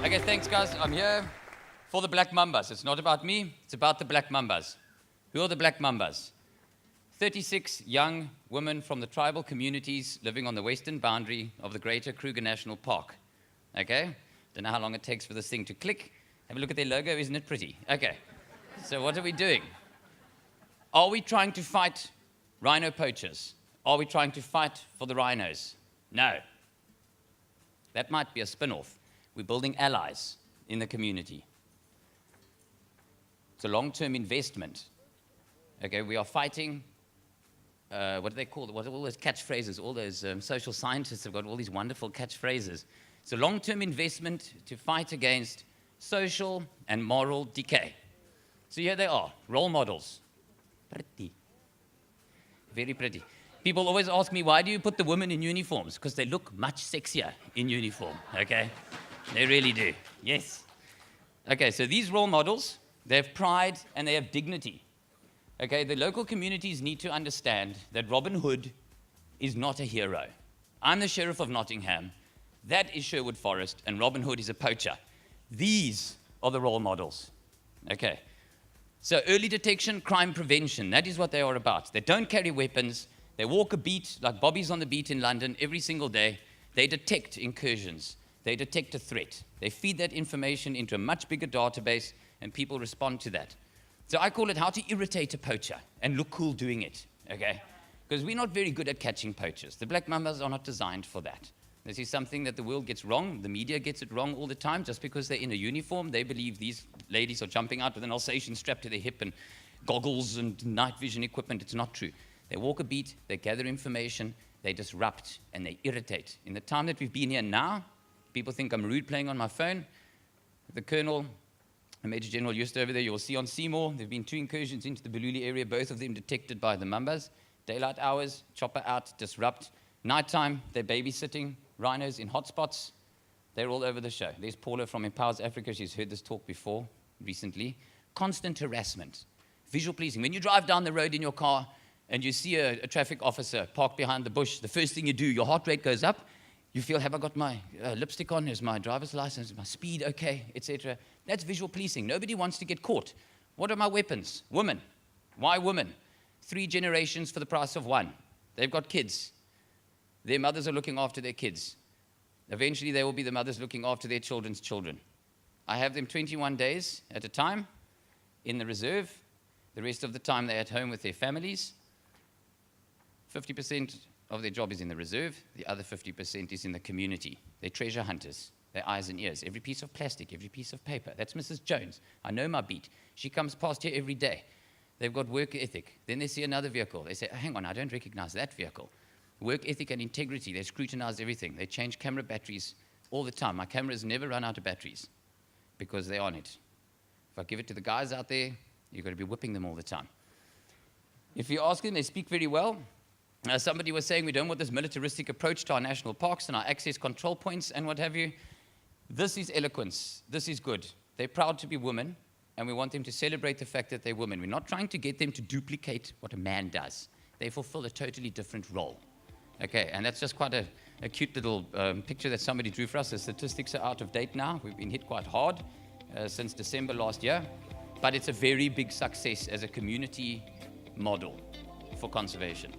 Okay, thanks, guys. I'm here for the black mambas. It's not about me. It's about the black mambas. Who are the black mambas? 36 young women from the tribal communities living on the western boundary of the Greater Kruger National Park. Okay? Don't know how long it takes for this thing to click. Have a look at their logo. Isn't it pretty? Okay. So what are we doing? Are we trying to fight rhino poachers? Are we trying to fight for the rhinos? No. That might be a spin-off. We're building allies in the community. It's a long-term investment. Okay, we are fighting, what do they call it? What are all those catchphrases? All those social scientists have got all these wonderful catchphrases. It's a long-term investment to fight against social and moral decay. So here they are, role models. Pretty. Very pretty. People always ask me, why do you put the women in uniforms? Because they look much sexier in uniform, okay? They really do, yes. Okay, so these role models, they have pride and they have dignity. Okay, the local communities need to understand that Robin Hood is not a hero. I'm the Sheriff of Nottingham. That is Sherwood Forest, and Robin Hood is a poacher. These are the role models. Okay, so early detection, crime prevention, that is what they are about. They don't carry weapons. They walk a beat, like Bobby's on the beat in London, every single day. They detect incursions. They detect a threat. They feed that information into a much bigger database, and people respond to that. So I call it how to irritate a poacher and look cool doing it, okay? Because we're not very good at catching poachers. The black mambas are not designed for that. This is something that the world gets wrong. The media gets it wrong all the time. Just because they're in a uniform, they believe these ladies are jumping out with an Alsatian strapped to their hip and goggles and night vision equipment. It's not true. They walk a beat, they gather information, they disrupt, and they irritate. In the time that we've been here now, people think I'm rude playing on my phone. The Colonel, the Major General Just over there, you'll see on Seymour, there have been 2 incursions into the Bululi area, both of them detected by the mambas. Daylight hours, chopper out, disrupt. Nighttime, they're babysitting rhinos in hotspots. They're all over the show. There's Paula from Empowers Africa. She's heard this talk before, recently. Constant harassment. Visual policing. When you drive down the road in your car and you see a traffic officer parked behind the bush, the first thing you do, your heart rate goes up. You feel, have I got my lipstick on? Is my driver's license? Is my speed okay? Etc. That's visual policing. Nobody wants to get caught. What are my weapons? Women. Why women? 3 generations for the price of 1. They've got kids. Their mothers are looking after their kids. Eventually, they will be the mothers looking after their children's children. I have them 21 days at a time in the reserve. The rest of the time, they're at home with their families. 50% of their job is in the reserve. The other 50% is in the community. They're treasure hunters. They're eyes and ears. Every piece of plastic, every piece of paper. That's Mrs. Jones. I know my beat. She comes past here every day. They've got work ethic. Then they see another vehicle. They say, hang on, I don't recognize that vehicle. Work ethic and integrity. They scrutinize everything. They change camera batteries all the time. My cameras never run out of batteries because they're on it. If I give it to the guys out there, you've got to be whipping them all the time. If you ask them, they speak very well. Somebody was saying we don't want this militaristic approach to our national parks and our access control points and what have you. This is eloquence. This is good. They're proud to be women, and we want them to celebrate the fact that they're women. We're not trying to get them to duplicate what a man does. They fulfill a totally different role. Okay, and that's just quite a cute little picture that somebody drew for us. The statistics are out of date now. We've been hit quite hard since December last year, but it's a very big success as a community model for conservation.